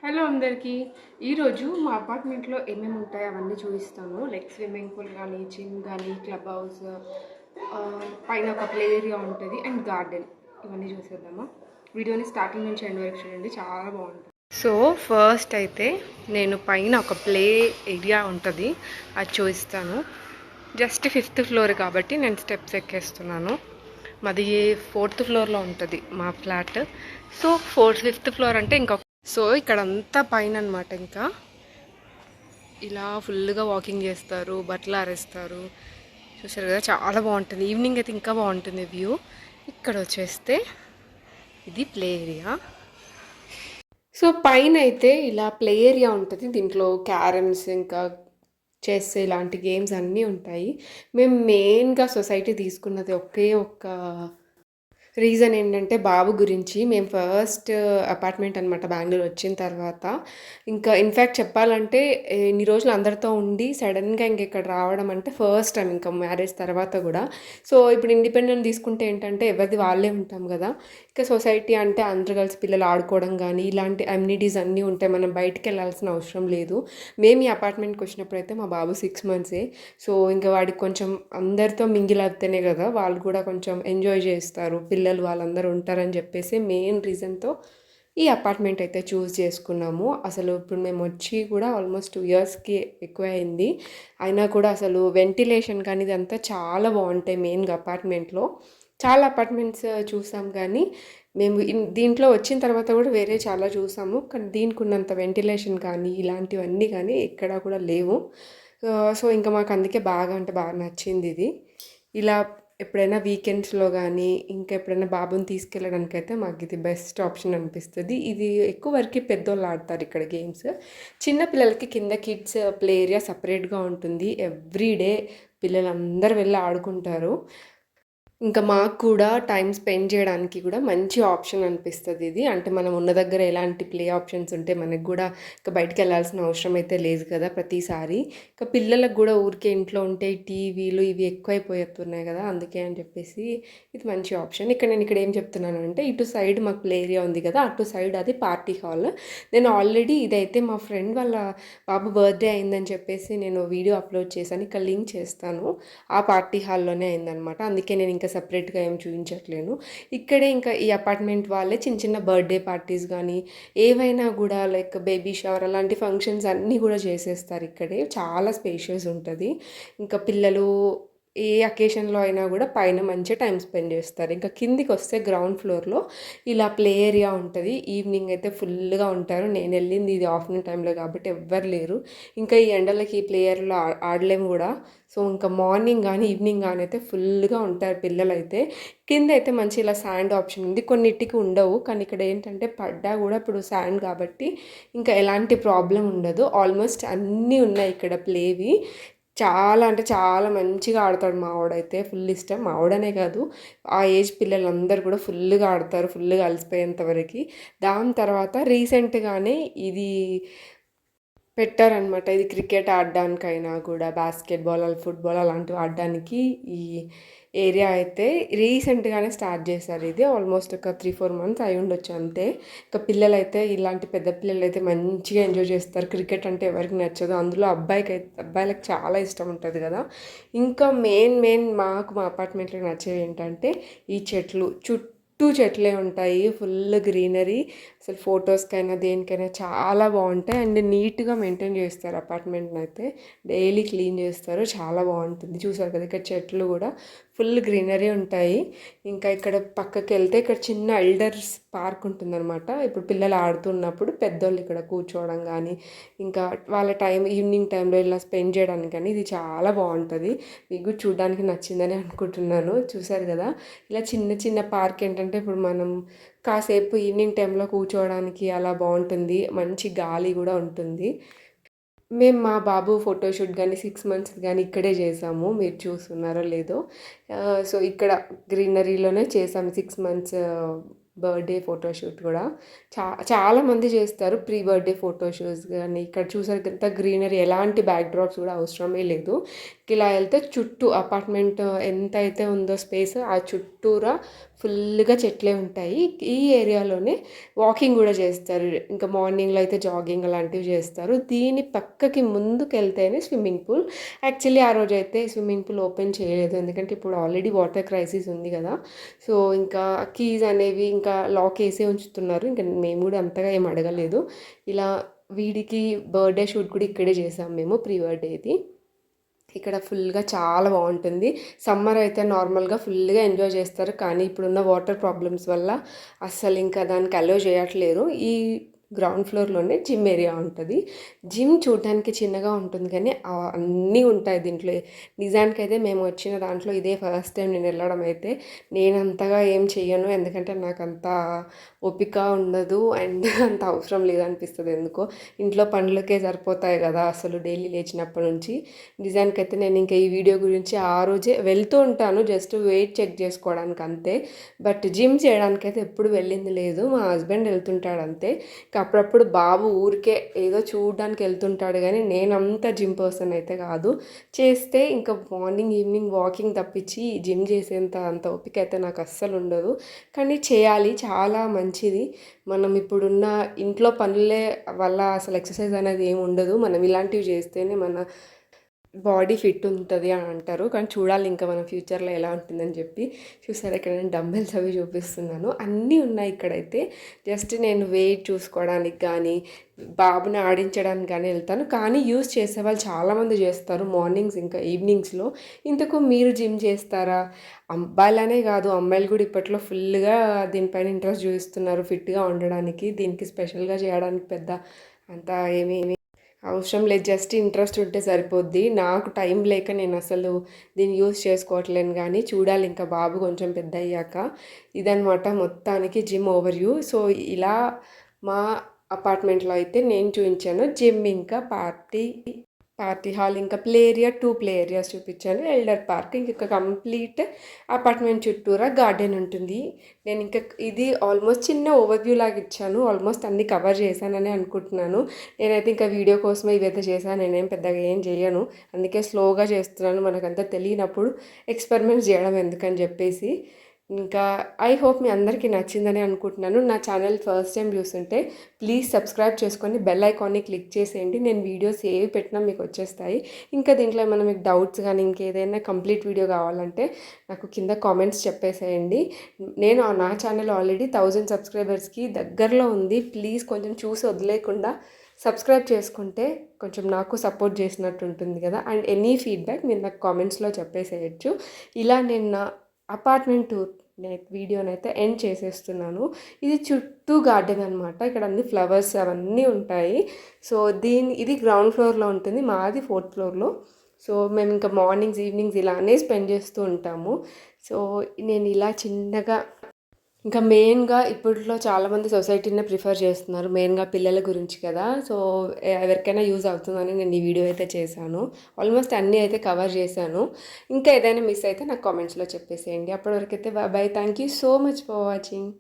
Hello అందరికీ. ఈరోజు మా అపార్ట్మెంట్లో ఏమేమి ఉంటాయో అవన్నీ చూపిస్తాను. లైక్ స్విమ్మింగ్ పూల్ కానీ, జిమ్ కానీ, క్లబ్ హౌస్, పైన ఒక ప్లే ఏరియా ఉంటుంది అండ్ గార్డెన్. ఇవన్నీ చూసేద్దామా? వీడియోని స్టార్టింగ్ నుంచి ఎండ్ వరకు చూడండి, చాలా బాగుంటుంది. సో ఫస్ట్ అయితే నేను పైన ఒక ప్లే ఏరియా ఉంటుంది, అది చూపిస్తాను. జస్ట్ 5th ఫ్లోర్ కాబట్టి నేను స్టెప్స్ ఎక్కేస్తున్నాను. మాది 4th ఫ్లోర్లో ఉంటుంది మా ఫ్లాట్. సో 5th ఫ్లోర్ అంటే ఇంకొక ఇక్కడ అంతా పైన అనమాట. ఇంకా ఇలా ఫుల్గా వాకింగ్ చేస్తారు, బట్టలు ఆరేస్తారు. చూసారు కదా, చాలా బాగుంటుంది. ఈవినింగ్ అయితే ఇంకా బాగుంటుంది వ్యూ. ఇక్కడ వచ్చేస్తే ఇది ప్లే ఏరియా. సో పైన అయితే ఇలా ప్లే ఏరియా ఉంటుంది. దీంట్లో క్యారమ్స్, ఇంకా చెస్, ఇలాంటి గేమ్స్ అన్నీ ఉంటాయి. మేము మెయిన్గా సొసైటీ తీసుకున్నది ఒకే ఒక్క రీజన్ ఏంటంటే బాబు గురించి. మేము ఫస్ట్ అపార్ట్మెంట్ అనమాట బెంగళూరు వచ్చిన తర్వాత. ఇంకా ఇన్ఫ్యాక్ట్ చెప్పాలంటే ఇన్ని రోజులు అందరితో ఉండి సడన్గా ఇక్కడ రావడం అంటే ఫస్ట్ టైం ఇంకా మ్యారేజ్ తర్వాత కూడా. సో ఇప్పుడు ఇండిపెండెంట్ తీసుకుంటే ఏంటంటే ఎవరిది వాళ్ళే ఉంటాం కదా. ఇంకా సొసైటీ అంటే అందరు కలిసి పిల్లలు ఆడుకోవడం కానీ ఇలాంటి అమ్యూనిటీస్ అన్నీ ఉంటాయి. మనం బయటికి వెళ్ళాల్సిన అవసరం లేదు. మేము ఈ అపార్ట్మెంట్కి వచ్చినప్పుడు అయితే మా బాబు 6 months. సో ఇంకా వాడికి కొంచెం అందరితో మింగిల్ అవుతేనే కదా వాళ్ళు కూడా కొంచెం ఎంజాయ్ చేస్తారు, పిల్లలు వాళ్ళందరూ ఉంటారని చెప్పేసి మెయిన్ రీజన్తో ఈ అపార్ట్మెంట్ అయితే చూస్ చేసుకున్నాము. అసలు ఇప్పుడు మేము వచ్చి కూడా ఆల్మోస్ట్ 2 yearsకి ఎక్కువ అయింది. అయినా కూడా అసలు వెంటిలేషన్ కానీ ఇదంతా చాలా బాగుంటాయి. మెయిన్గా అపార్ట్మెంట్లో చాలా అపార్ట్మెంట్స్ చూసాం, కానీ మేము దీంట్లో వచ్చిన తర్వాత కూడా వేరే చాలా చూసాము, కానీ దీనికి ఉన్నంత వెంటిలేషన్ కానీ ఇలాంటివన్నీ కానీ ఎక్కడా కూడా లేవు. సో ఇంకా మాకు అందుకే బాగా అంటే బాగా నచ్చింది ఇది. ఇలా ఎప్పుడైనా వీకెండ్స్లో కానీ ఇంకా ఎప్పుడైనా బాబుని తీసుకెళ్ళడానికైతే మాకు ఇది బెస్ట్ ఆప్షన్ అనిపిస్తుంది. ఇది ఎక్కువ వరకు పెద్దోళ్ళు ఆడతారు ఇక్కడ గేమ్స్. చిన్నపిల్లలకి కింద కిడ్స్ ప్లే ఏరియా సపరేట్గా ఉంటుంది. ఎవ్రీడే పిల్లలందరూ వెళ్ళి ఆడుకుంటారు. ఇంకా మాకు కూడా టైం స్పెండ్ చేయడానికి కూడా మంచి ఆప్షన్ అనిపిస్తుంది ఇది. అంటే మనం ఉన్న దగ్గర ఎలాంటి ప్లే ఆప్షన్స్ ఉంటే మనకు కూడా ఇంకా బయటకు వెళ్ళాల్సిన అవసరం అయితే లేదు కదా ప్రతిసారి. ఇంకా పిల్లలకు కూడా ఊరికే ఇంట్లో ఉంటే టీవీలు ఇవి ఎక్కువైపోతున్నాయి కదా, అందుకే అని చెప్పేసి ఇది మంచి ఆప్షన్. నేను ఇక్కడ ఏం చెప్తున్నాను అంటే, ఇటు సైడ్ మాకు ప్లే ఏరియా ఉంది కదా, అటు సైడ్ అది పార్టీ హాల్. నేను ఆల్రెడీ ఇదైతే మా ఫ్రెండ్ వాళ్ళ బాబు బర్త్డే అయిందని చెప్పేసి నేను వీడియో అప్లోడ్ చేశాను, ఇక్కడ లింక్ చేస్తాను. ఆ పార్టీ హాల్లోనే అయిందనమాట. అందుకే నేను ఇంకా సపరేట్గా ఏం చూపించట్లేను. ఇక్కడే ఇంకా ఈ అపార్ట్మెంట్ వాళ్ళే చిన్న చిన్న బర్త్డే పార్టీస్ కానీ ఏవైనా కూడా లైక్ బేబీ షవర్ అలాంటి ఫంక్షన్స్ అన్నీ కూడా చేసేస్తారు ఇక్కడే. చాలా స్పేషియస్ ఉంటుంది. ఇంకా పిల్లలు ఏ అకేషన్లో అయినా కూడా పైన మంచిగా టైం స్పెండ్ చేస్తారు. ఇంకా కిందికి వస్తే గ్రౌండ్ ఫ్లోర్లో ఇలా ప్లే ఏరియా ఉంటుంది. ఈవినింగ్ అయితే ఫుల్గా ఉంటారు. నేను వెళ్ళింది ఇది ఆఫ్టర్నూన్ టైంలో కాబట్టి ఎవ్వరు లేరు. ఇంకా ఈ ఎండలకి ఈ ప్లే ఏరియాలో ఆడలేము కూడా. సో ఇంకా మార్నింగ్ కానీ ఈవినింగ్ కానీ అయితే ఫుల్గా ఉంటారు పిల్లలు అయితే. కింద అయితే మంచి ఇలా శాండ్ ఆప్షన్ ఉంది, కొన్నిటికి ఉండవు, కానీ ఇక్కడ ఏంటంటే పడ్డా కూడా ఇప్పుడు శాండ్ కాబట్టి ఇంకా ఎలాంటి ప్రాబ్లం ఉండదు. ఆల్మోస్ట్ అన్నీ ఉన్నాయి ఇక్కడ ప్లేవి. చాలా అంటే చాలా మంచిగా ఆడతాడు మా వాడైతే. ఫుల్ ఇష్టం. మా వాడనే కాదు, ఆ ఏజ్ పిల్లలందరూ కూడా ఫుల్గా ఆడతారు, ఫుల్గా అలసిపోయేంత వరకు. దాని తర్వాత రీసెంట్గానే ఇది పెట్టారనమాట. ఇది క్రికెట్ ఆడడానికైనా కూడా బాస్కెట్బాల్, ఫుట్బాల్ అలాంటివి ఆడడానికి ఈ ఏరియా అయితే రీసెంట్గానే స్టార్ట్ చేశారు. ఇది ఆల్మోస్ట్ ఒక 3-4 months అయి ఉండొచ్చు అంతే. ఇంకా పిల్లలైతే ఇలాంటి పెద్ద పిల్లలు అయితే మంచిగా ఎంజాయ్ చేస్తారు. క్రికెట్ అంటే ఎవరికి నచ్చదు, అందులో అబ్బాయిలకు చాలా ఇష్టం ఉంటుంది కదా. ఇంకా మెయిన్ మాకు మా అపార్ట్మెంట్లో నచ్చేవి ఏంటంటే ఈ చెట్లు. చెట్లే ఉంటాయి, ఫుల్ గ్రీనరీ. అసలు ఫొటోస్కైనా దేనికైనా చాలా బాగుంటాయి. అండ్ నీట్గా మెయింటైన్ చేస్తారు అపార్ట్మెంట్ని అయితే. డైలీ క్లీన్ చేస్తారు, చాలా బాగుంటుంది. చూసారు కదా, ఇక్కడ చెట్లు కూడా ఫుల్ గ్రీనరీ ఉంటాయి. ఇంకా ఇక్కడ పక్కకి వెళ్తే ఇక్కడ చిన్న ఎల్డర్స్ పార్క్ ఉంటుందన్నమాట. ఇప్పుడు పిల్లలు ఆడుతున్నప్పుడు పెద్దోళ్ళు ఇక్కడ కూర్చోవడం కానీ ఇంకా వాళ్ళ ఈవినింగ్ టైంలో ఇలా స్పెండ్ చేయడానికి కానీ ఇది చాలా బాగుంటుంది. మీకు చూడడానికి నచ్చిందని అనుకుంటున్నాను. చూసారు కదా, ఇలా చిన్న చిన్న పార్క్ ఏంటంటే ఇప్పుడు మనం కాసేపు ఈవినింగ్ టైంలో కూర్చోవడానికి అలా బాగుంటుంది, మంచి గాలి కూడా ఉంటుంది. మేము మా బాబు ఫోటోషూట్ కానీ 6 months కానీ ఇక్కడే చేసాము, మీరు చూస్తున్నారో లేదో. సో ఇక్కడ గ్రీనరీలోనే చేసాము 6 months బర్త్డే ఫోటోషూట్ కూడా. చాలామంది చేస్తారు ప్రీ బర్త్డే ఫోటోషూట్స్ కానీ. ఇక్కడ చూసారు కదా గ్రీనరీ, ఎలాంటి బ్యాక్ డ్రాప్స్ కూడా అవసరమే లేదు. ఇలా వెళ్తే చుట్టూ అపార్ట్మెంట్ ఎంత అయితే ఉందో స్పేస్ ఆ చుట్టూరా ఫుల్గా చెట్లే ఉంటాయి. ఈ ఏరియాలోనే వాకింగ్ కూడా చేస్తారు. ఇంకా మార్నింగ్లో అయితే జాగింగ్ అలాంటివి చేస్తారు. దీని పక్కకి ముందుకెళ్తేనే స్విమ్మింగ్ పూల్. యాక్చువల్లీ ఆ రోజు అయితే స్విమ్మింగ్ పూల్ ఓపెన్ చేయలేదు, ఎందుకంటే ఇప్పుడు ఆల్రెడీ వాటర్ క్రైసిస్ ఉంది కదా. సో ఇంకా కీస్ అనేవి ఇంకా లాక్ వేసే ఉంచుతున్నారు. ఇంకా మేము కూడా అంతగా ఏం అడగలేదు. ఇలా వీడికి బర్త్డే షూట్ కూడా ఇక్కడే చేసాం మేము, ప్రీ బర్త్డేది. ఇక్కడ ఫుల్గా చాలా బాగుంటుంది. సమ్మర్ అయితే నార్మల్గా ఫుల్గా ఎంజాయ్ చేస్తారు, కానీ ఇప్పుడున్న వాటర్ ప్రాబ్లమ్స్ వల్ల అస్సలు ఇంకా దానికి అలో చేయట్లేరు. ఈ గ్రౌండ్ ఫ్లోర్లోనే జిమ్ ఏరియా ఉంటుంది. జిమ్ చూడడానికి చిన్నగా ఉంటుంది, కానీ అన్నీ ఉంటాయి దీంట్లో. నిజానికైతే మేము వచ్చిన దాంట్లో ఇదే ఫస్ట్ టైం నేను వెళ్ళడం అయితే. నేను అంతగా ఏం చెయ్యను, ఎందుకంటే నాకు అంత ఓపిక ఉండదు అండ్ అంత అవసరం లేదనిపిస్తుంది ఎందుకో. ఇంట్లో పనులకే సరిపోతాయి కదా అసలు డైలీ లేచినప్పటి నుంచి. నిజానికైతే నేను ఇంకా ఈ వీడియో గురించి ఆ రోజే వెళ్తూ ఉంటాను, జస్ట్ వెయిట్ చెక్ చేసుకోవడానికి అంతే. బట్ జిమ్ చేయడానికైతే ఎప్పుడు వెళ్ళింది లేదు. మా హస్బెండ్ వెళ్తుంటాడు అంతే. అప్పుడప్పుడు బాబు ఊరికే ఏదో చూడడానికి వెళ్తుంటాడు, కానీ నేనంత జిమ్ పర్సన్ అయితే కాదు. చేస్తే ఇంకా మార్నింగ్ ఈవినింగ్ వాకింగ్ తప్పించి జిమ్ చేసేంత అంత ఓపిక అయితే నాకు అస్సలు ఉండదు. కానీ చేయాలి, చాలా మంచిది. మనం ఇప్పుడున్న ఇంట్లో పనులే వల్ల అసలు ఎక్సర్సైజ్ అనేది ఏమి ఉండదు. మనం ఇలాంటివి చేస్తేనే మన బాడీ ఫిట్ ఉంటుంది అని అంటారు. కానీ చూడాలి ఇంకా మన ఫ్యూచర్లో ఎలా ఉంటుందని చెప్పి. చూసారు ఇక్కడ నేను డంబెల్స్ అవి చూపిస్తున్నాను, అన్నీ ఉన్నాయి ఇక్కడైతే. జస్ట్ నేను వెయిట్ చూసుకోవడానికి కానీ బాబుని ఆడించడానికి కానీ వెళ్తాను. కానీ యూస్ చేసే వాళ్ళు చాలామంది చేస్తారు మార్నింగ్స్ ఇంకా ఈవినింగ్స్లో. ఇంతకు మీరు జిమ్ చేస్తారా? అబ్బాయిలనే కాదు, అమ్మాయిలు కూడా ఇప్పట్లో ఫుల్గా దీనిపైన ఇంట్రెస్ట్ చూపిస్తున్నారు ఫిట్గా ఉండడానికి. దీనికి స్పెషల్గా చేయడానికి పెద్ద అంత ఏమీ అవసరం లేదు, జస్ట్ ఇంట్రెస్ట్ ఉంటే సరిపోద్ది. నాకు టైం లేక నేను అసలు దీన్ని యూస్ చేసుకోవట్లేను, కానీ చూడాలి ఇంకా బాబు కొంచెం పెద్ద అయ్యాక. ఇదనమాట మొత్తానికి జిమ్ ఓవర్వ్యూ. సో ఇలా మా అపార్ట్మెంట్లో అయితే నేను చూపించాను జిమ్, ఇంకా పార్టీ హాల్, ఇంకా ప్లే ఏరియా, 2 ప్లే ఏరియాస్ చూపించాను, ఎల్డర్ పార్క్. ఇంకా కంప్లీట్ అపార్ట్మెంట్ చుట్టూరా గార్డెన్ ఉంటుంది. నేను ఇంకా ఇది ఆల్మోస్ట్ చిన్న ఓవర్వ్యూ లాగా ఇచ్చాను, ఆల్మోస్ట్ అన్ని కవర్ చేశానని అనుకుంటున్నాను. నేనైతే ఇంకా వీడియో కోసమే ఇవైతే చేశాను, నేనేం పెద్దగా ఏం చేయను, అందుకే స్లోగా చేస్తున్నాను. మనకంతా తెలియనప్పుడు ఎక్స్పెరిమెంట్స్ చేయడం ఎందుకని చెప్పేసి. ఇంకా ఐ హోప్ మీ అందరికీ నచ్చిందని అనుకుంటున్నాను. నా ఛానల్ ఫస్ట్ టైం చూస్తుంటే ప్లీజ్ సబ్స్క్రైబ్ చేసుకొని బెల్ ఐకాన్ని క్లిక్ చేసేయండి. నేను వీడియోస్ ఏవి పెట్టినా మీకు వచ్చేస్తాయి. ఇంకా దీంట్లో ఏమైనా మీకు డౌట్స్ కానీ ఇంకేదైనా కంప్లీట్ వీడియో కావాలంటే నాకు కింద కామెంట్స్ చెప్పేసేయండి. నేను నా ఛానల్ ఆల్రెడీ 1000 సబ్స్క్రైబర్స్కి దగ్గరలో ఉంది. ప్లీజ్ కొంచెం చూసి వదిలేకుండా సబ్స్క్రైబ్ చేసుకుంటే కొంచెం నాకు సపోర్ట్ చేసినట్టు ఉంటుంది కదా. అండ్ ఎనీ ఫీడ్బ్యాక్ మీరు నాకు కామెంట్స్లో చెప్పేసేయచ్చు. ఇలా నేను నా అపార్ట్మెంట్ టూర్ వీడియోనైతే ఎండ్ చేసేస్తున్నాను. ఇది చుట్టూ గార్డెన్ అనమాట, ఇక్కడ అన్ని ఫ్లవర్స్ అవన్నీ ఉంటాయి. సో ఇది గ్రౌండ్ ఫ్లోర్లో ఉంటుంది, మాది 4th ఫ్లోర్లో. సో మేము ఇంకా మార్నింగ్స్ ఈవినింగ్స్ ఇలానే స్పెండ్ చేస్తూ ఉంటాము. సో నేను ఇలా చిన్నగా ఇంకా మెయిన్గా ఇప్పట్లో చాలామంది సొసైటీనే ప్రిఫర్ చేస్తున్నారు, మెయిన్గా పిల్లల గురించి కదా. సో ఎవరికైనా యూజ్ అవుతుందని నేను ఈ వీడియో అయితే చేశాను. ఆల్మోస్ట్ అన్నీ అయితే కవర్ చేశాను. ఇంకా ఏదైనా మిస్ అయితే నాకు కామెంట్స్లో చెప్పేసేయండి. అప్పటివరకైతే bye. Thank you so much for watching.